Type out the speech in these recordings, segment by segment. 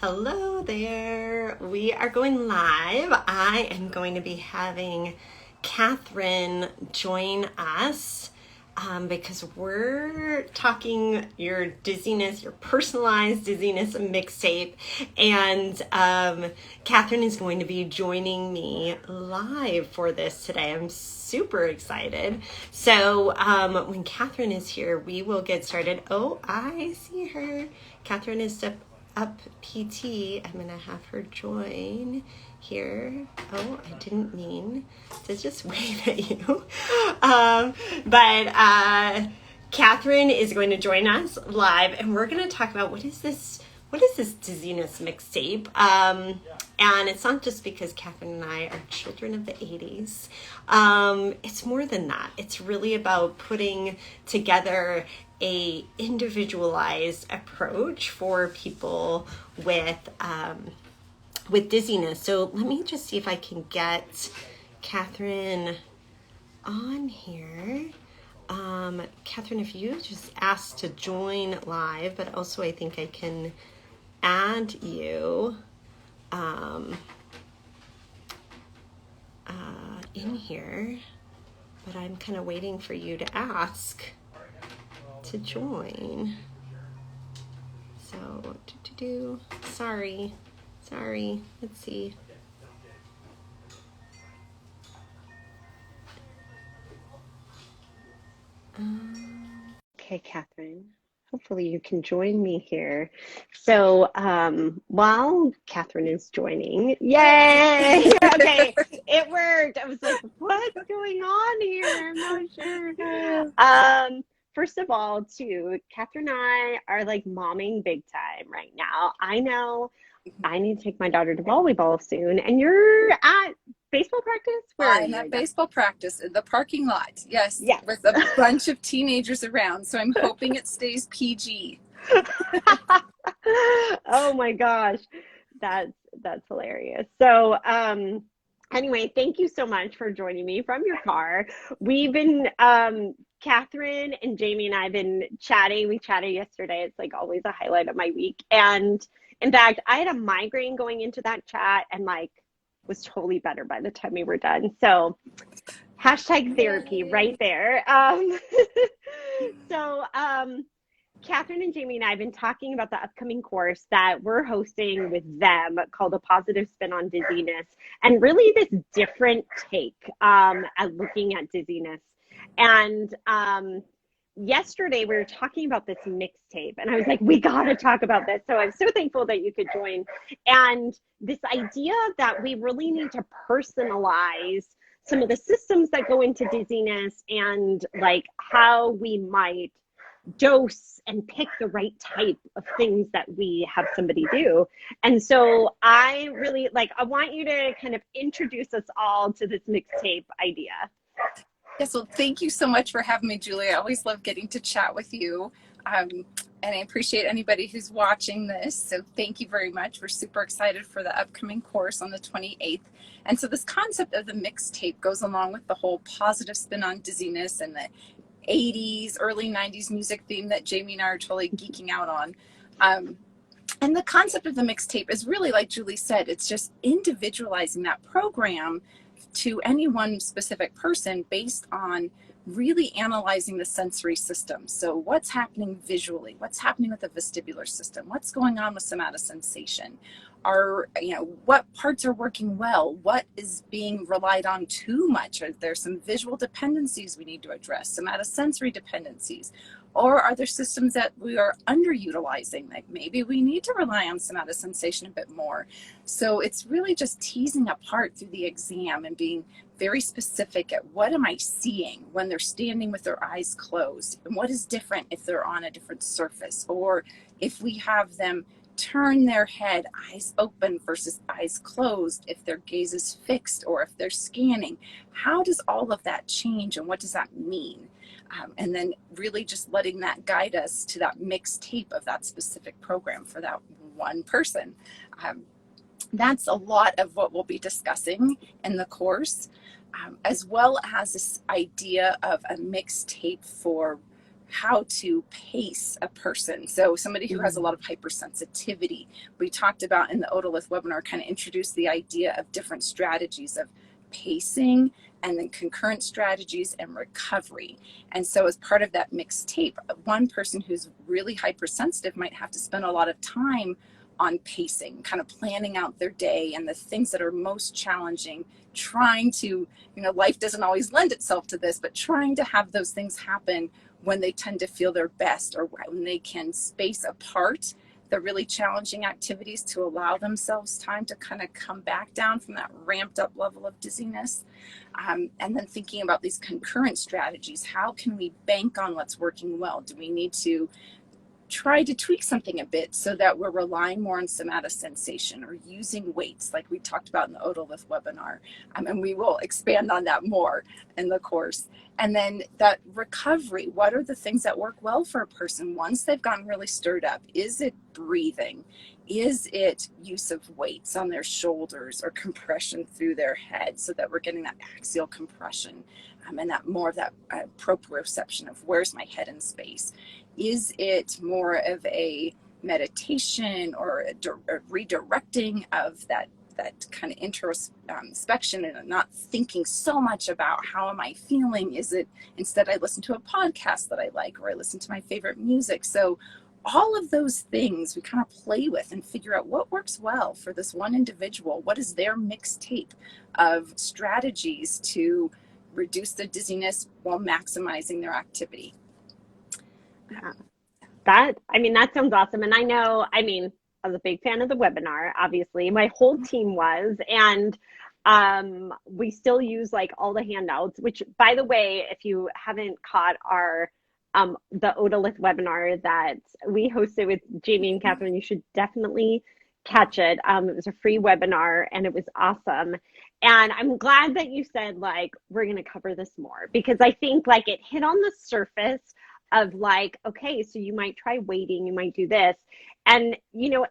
Hello there. We are going live. I am going to be having Katherine join us because we're talking your dizziness, your personalized dizziness mixtape. And Katherine is going to be joining me live for this today. I'm super excited. So when Katherine is here, we will get started. Oh, I see her. Katherine is up PT. I'm gonna have her join here. Oh, I didn't mean to just wave at you. But Katherine is going to join us live, and we're going to talk about what is this dizziness mixtape. And it's not just because Katherine and I are children of the 80s. It's more than that. It's really about putting together a individualized approach for people with dizziness. So let me just see if I can get Katherine on here. Katherine, if you just ask to join live, but also I think I can add you in here, but I'm kind of waiting for you to ask to join. So, sorry, let's see. Okay, Katherine, hopefully you can join me here. So while Katherine is joining, yay! Okay, it worked. I was like, what's going on here? I'm not sure. First of all, too, Katherine and I are like momming big time right now. I know I need to take my daughter to volleyball soon, and you're at baseball practice? I'm at baseball practice in the parking lot, yes, with a bunch of teenagers around, so I'm hoping it stays PG. Oh my gosh, that's hilarious. So anyway, thank you so much for joining me from your car. We've been Katherine and Jaimy and I have been chatting. We chatted yesterday. It's like always a highlight of my week. And in fact, I had a migraine going into that chat and like was totally better by the time we were done. So hashtag therapy right there. So Katherine and Jaimy and I have been talking about the upcoming course that we're hosting with them called A Positive Spin on Dizziness, and really this different take at looking at dizziness. And yesterday we were talking about this mixtape, and I was like, we got to talk about this. So I'm so thankful that you could join. And this idea that we really need to personalize some of the systems that go into dizziness and like how we might dose and pick the right type of things that we have somebody do. And so I really I want you to kind of introduce us all to this mixtape idea. Yes, well, thank you so much for having me, Julie. I always love getting to chat with you. And I appreciate anybody who's watching this. So thank you very much. We're super excited for the upcoming course on the 28th. And so this concept of the mixtape goes along with the whole positive spin on dizziness and the 80s, early 90s music theme that Jaimy and I are totally geeking out on. And the concept of the mixtape is really, like Julie said, it's just individualizing that program to any one specific person based on really analyzing the sensory system. So what's happening visually? What's happening with the vestibular system? What's going on with somatosensation? What parts are working well? What is being relied on too much? Are there some visual dependencies we need to address? Somatosensory dependencies? Or are there systems that we are underutilizing? Like maybe we need to rely on somatosensation a bit more. So it's really just teasing apart through the exam and being very specific at what am I seeing when they're standing with their eyes closed, and what is different if they're on a different surface, or if we have them turn their head eyes open versus eyes closed, if their gaze is fixed or if they're scanning. How does all of that change, and what does that mean? And then really just letting that guide us to that mixed tape of that specific program for that one person. That's a lot of what we'll be discussing in the course, as well as this idea of a mixed tape for how to pace a person. So somebody who has a lot of hypersensitivity, we talked about in the otolith webinar, kind of introduced the idea of different strategies of pacing and then concurrent strategies and recovery. And so as part of that mixtape, one person who's really hypersensitive might have to spend a lot of time on pacing, kind of planning out their day and the things that are most challenging, trying to, life doesn't always lend itself to this, but trying to have those things happen when they tend to feel their best, or when they can space apart the really challenging activities to allow themselves time to kind of come back down from that ramped up level of dizziness. And then thinking about these concurrent strategies, how can we bank on what's working well? Do we need to try to tweak something a bit so that we're relying more on somatosensation or using weights like we talked about in the otolith webinar? And we will expand on that more in the course. And then that recovery, what are the things that work well for a person once they've gotten really stirred up? Is it breathing? Is it use of weights on their shoulders or compression through their head so that we're getting that axial compression and that more of that proprioception of where's my head in space? Is it more of a meditation or a redirecting of that kind of introspection and not thinking so much about how am I feeling? Is it instead I listen to a podcast that I like, or I listen to my favorite music? So all of those things we kind of play with and figure out what works well for this one individual. What is their mixtape of strategies to reduce the dizziness while maximizing their activity? Yeah. That sounds awesome. And I was a big fan of the webinar, obviously. My whole team was, and we still use like all the handouts, which, by the way, if you haven't caught our the otolith webinar that we hosted with Jaimy and Katherine, you should definitely catch it. It was a free webinar and it was awesome. And I'm glad that you said like we're going to cover this more, because I think like it hit on the surface of like, okay, so you might try waiting, you might do this. And,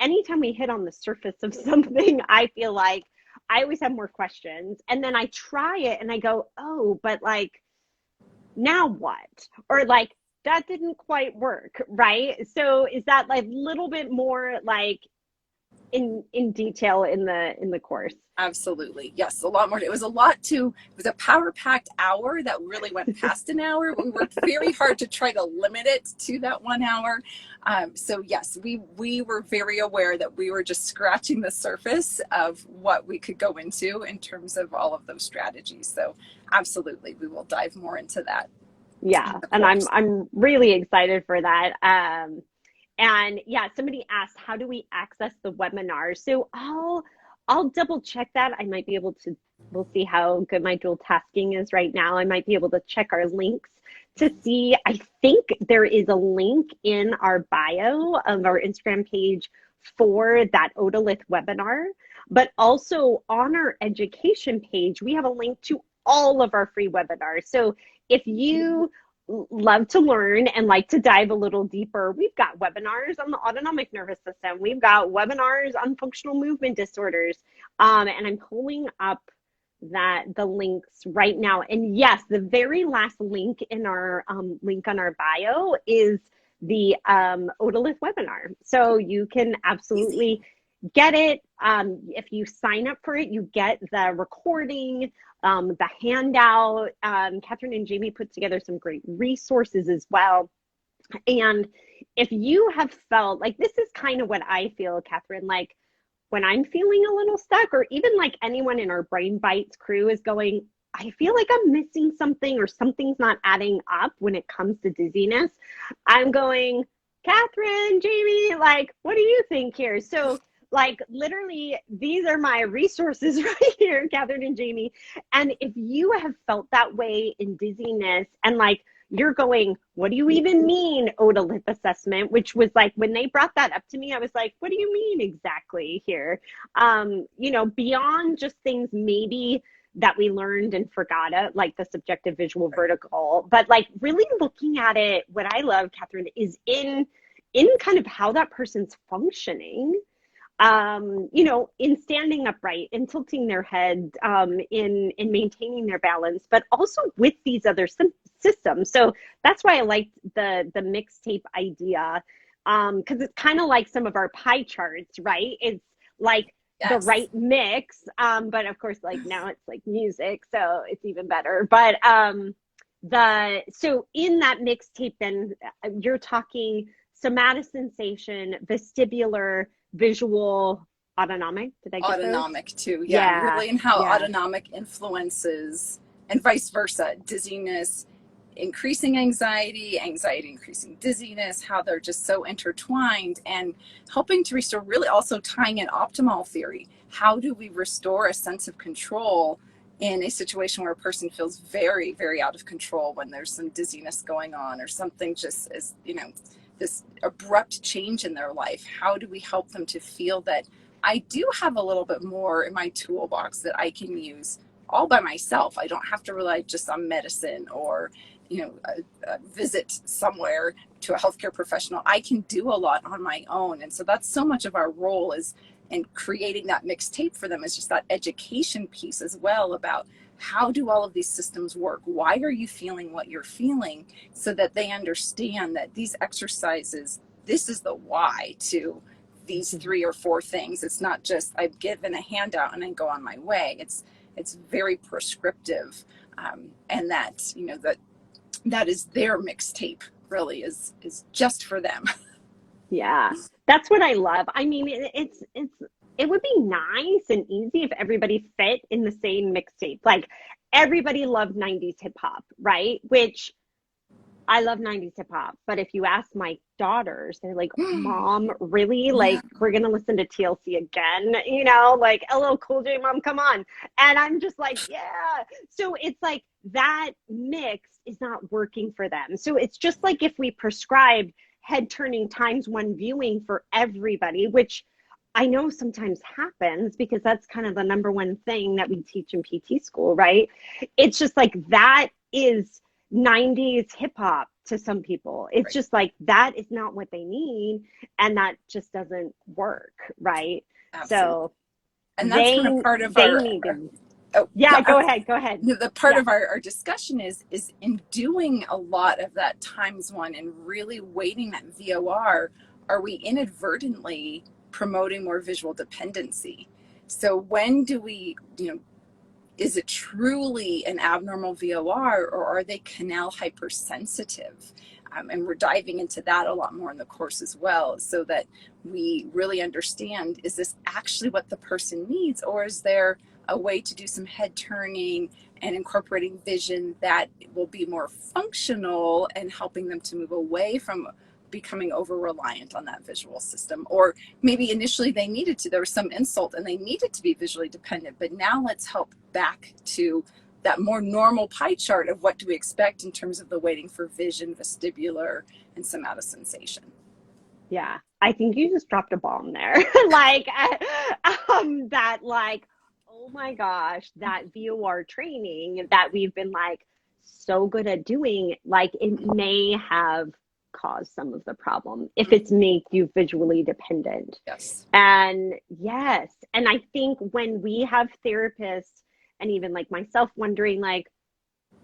anytime we hit on the surface of something, I feel like I always have more questions. And then I try it and I go, oh, but like, now what? Or like, that didn't quite work, right? So is that like a little bit more like in detail in the course? Absolutely. Yes, a lot more. It was a power-packed hour that really went past an hour. We worked very hard to try to limit it to that 1 hour. So yes, we were very aware that we were just scratching the surface of what we could go into in terms of all of those strategies. So absolutely, we will dive more into that. Yeah, and I'm really excited for that. And yeah, somebody asked, how do we access the webinar? So I'll double check that. I might be able to, we'll see how good my dual tasking is right now. I might be able to check our links to see. I think there is a link in our bio of our Instagram page for that otolith webinar, but also on our education page, we have a link to all of our free webinars. So if you love to learn and like to dive a little deeper, we've got webinars on the autonomic nervous system. We've got webinars on functional movement disorders. And I'm pulling up the links right now. And yes, the very last link in our link on our bio is the otolith webinar. So you can absolutely get it. If you sign up for it, you get the recording, the handout. Katherine and Jaimy put together some great resources as well. And if you have felt like this is kind of what I feel, Katherine, like when I'm feeling a little stuck, or even like anyone in our Brain Bytes crew is going, I feel like I'm missing something or something's not adding up when it comes to dizziness, I'm going, Katherine, Jaimy, like, what do you think here? So like literally, these are my resources right here, Katherine and Jaimy. And if you have felt that way in dizziness and like you're going, what do you even mean otolith assessment? Which was like, when they brought that up to me, I was like, what do you mean exactly here? Beyond just things maybe that we learned and forgot it, like the subjective visual vertical, but like really looking at it, what I love, Katherine, is in kind of how that person's functioning. in standing upright and tilting their head, in maintaining their balance, but also with these other systems. So that's why I liked the mixtape idea, because it's kind of like some of our pie charts, right? It's like the Yes. right mix, but of course, like now it's like music, so it's even better. But so in that mixtape, then you're talking somatosensation, vestibular, visual, autonomic. Did I get those? Autonomic too, yeah, Yeah, really, and how yeah. autonomic influences and vice versa, dizziness increasing anxiety, anxiety increasing dizziness, how they're just so intertwined, and helping to restore, really also tying in optimal theory. How do we restore a sense of control in a situation where a person feels very, very out of control, when there's some dizziness going on or something just is, this abrupt change in their life? How do we help them to feel that I do have a little bit more in my toolbox that I can use all by myself? I don't have to rely just on medicine or a visit somewhere to a healthcare professional. I can do a lot on my own. And so that's so much of our role is in creating that mixtape for them, is just that education piece as well, about how do all of these systems work? Why are you feeling what you're feeling? So that they understand that these exercises, this is the why to these 3 or 4 things. It's not just I've given a handout and I go on my way. It's very prescriptive, and that that is their mixtape, really is just for them. Yeah, that's what I love. I mean, it would be nice and easy if everybody fit in the same mixtape. Like everybody loved 90s hip hop, right? Which I love 90s hip hop, but if you ask my daughters, they're like, "Mom, really? Yeah, Like we're gonna listen to TLC again? Like LL Cool J, Mom, come on." And I'm just like, "Yeah." So it's like that mix is not working for them. So it's just like if we prescribed head turning times one viewing for everybody, which I know sometimes happens because that's kind of the number one thing that we teach in PT school, right? It's just like that is 90s hip hop to some people. It's right. just like that is not what they need, and that just doesn't work, right? Absolutely. So And that's kind of they part of they our, needed. oh, Yeah, go ahead, go ahead. the part Yeah. of our discussion is in doing a lot of that times one and really weighting that VOR, are we inadvertently promoting more visual dependency? So when do we, is it truly an abnormal VOR, or are they canal hypersensitive? And we're diving into that a lot more in the course as well, so that we really understand, is this actually what the person needs, or is there a way to do some head turning and incorporating vision that will be more functional and helping them to move away from becoming over reliant on that visual system? Or maybe initially they needed to, there was some insult and they needed to be visually dependent, but now let's help back to that more normal pie chart of what do we expect in terms of the weighting for vision, vestibular, and somatosensation. Yeah, I think you just dropped a bomb there. Like, that, like, oh my gosh, that VOR training that we've been like so good at doing, like, it may have caused some of the problem if it's make you visually dependent. Yes. And yes, and I think when we have therapists and even like myself wondering, like,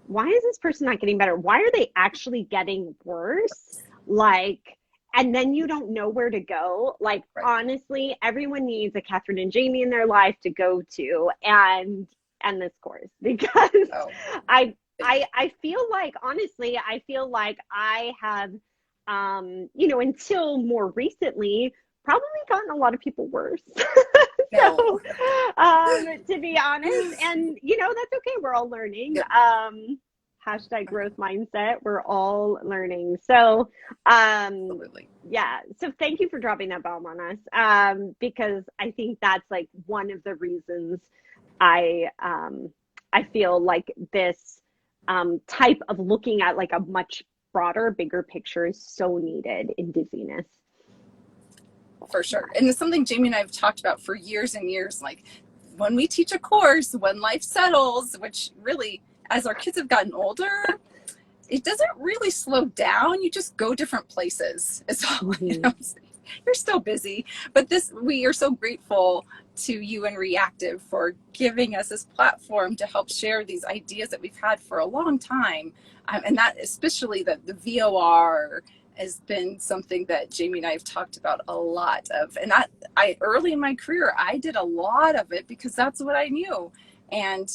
why is this person not getting better? Why are they actually getting worse? Like, and then you don't know where to go. Like, Right. honestly, everyone needs a Katherine and Jaimy in their life to go to, and this course, because Oh, I feel like, honestly, I feel like I have, until more recently, probably gotten a lot of people worse. no. So, to be honest, and that's okay. We're all learning. Yep. Hashtag growth mindset. We're all learning. So, Absolutely. yeah. So thank you for dropping that bomb on us. Because I think that's like one of the reasons I feel like this type of looking at like a much broader, bigger picture is so needed in dizziness. For sure. And it's something Jaimy and I have talked about for years and years. Like when we teach a course, when life settles, which really, as our kids have gotten older, it doesn't really slow down. You just go different places. It's all, Mm-hmm. You're still busy, but we are so grateful to you and Reactive for giving us this platform to help share these ideas that we've had for a long time. And that especially the VOR has been something that Jaimy and I have talked about a lot of. And I early in my career, I did a lot of it because that's what I knew. And,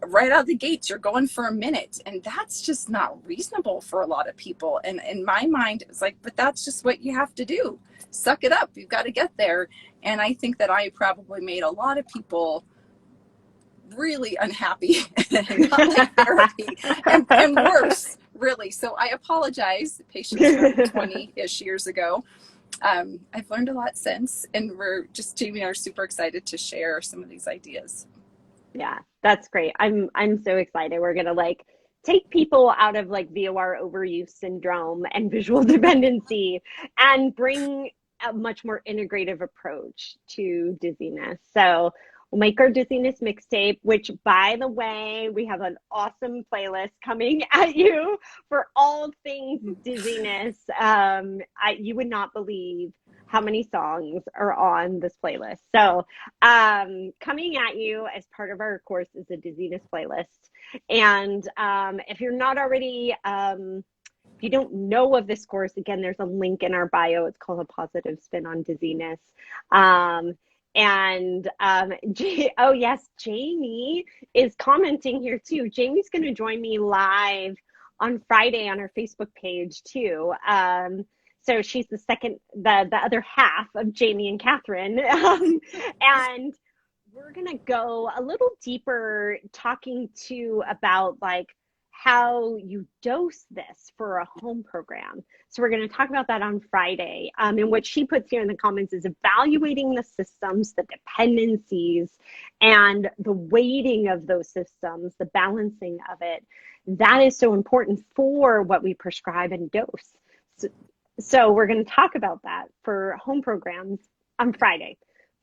right out the gates, you're going for a minute, and that's just not reasonable for a lot of people. And in my mind, it's like, but that's just what you have to do. Suck it up. You've got to get there. And I think that I probably made a lot of people really unhappy and not like therapy, and worse, really. So I apologize. Patients from 20-ish years ago. I've learned a lot since, and Jaimy and I are super excited to share some of these ideas. Yeah, that's great. I'm so excited. We're gonna like take people out of like VOR overuse syndrome and visual dependency and bring a much more integrative approach to dizziness. So we'll make our dizziness mixtape, which by the way, we have an awesome playlist coming at you for all things dizziness. You would not believe how many songs are on this playlist. So coming at you as part of our course is a dizziness playlist. And if you're not already, if you don't know of this course, again, there's a link in our bio. It's called A Positive Spin on Dizziness. Oh yes, Jaimy is commenting here too. Jamie's going to join me live on Friday on our Facebook page too. So she's the other half of Jaimy and Katherine. And we're going to go a little deeper talking about like how you dose this for a home program. So we're going to talk about that on Friday. And what she puts here in the comments is evaluating the systems, the dependencies, and the weighting of those systems, the balancing of it. That is so important for what we prescribe and dose. So we're going to talk about that for home programs on Friday.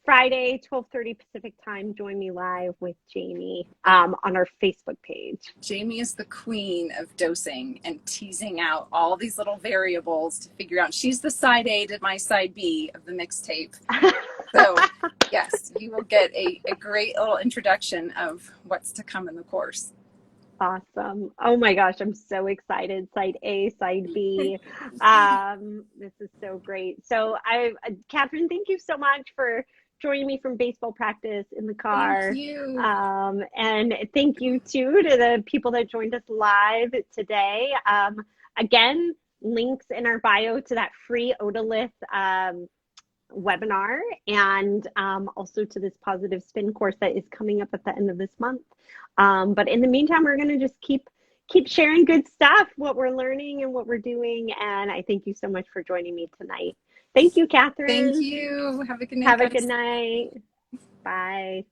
Friday, 12:30 Pacific time, join me live with Jaimy on our Facebook page. Jaimy is the queen of dosing and teasing out all these little variables to figure out. She's the side A to my side B of the mixtape. So yes, you will get a great little introduction of what's to come in the course. Awesome. Oh my gosh, I'm so excited. Side A, side B. This is so great. So Katherine, thank you so much for joining me from baseball practice in the car. Thank you. And thank you too to the people that joined us live today. Again, links in our bio to that free otolith webinar, and also to this positive spin course that is coming up at the end of this month. But in the meantime, we're going to just keep sharing good stuff, what we're learning and what we're doing. And I thank you so much for joining me tonight. Thank you, Katherine. Thank you. Have a good night. Have a good night. Bye.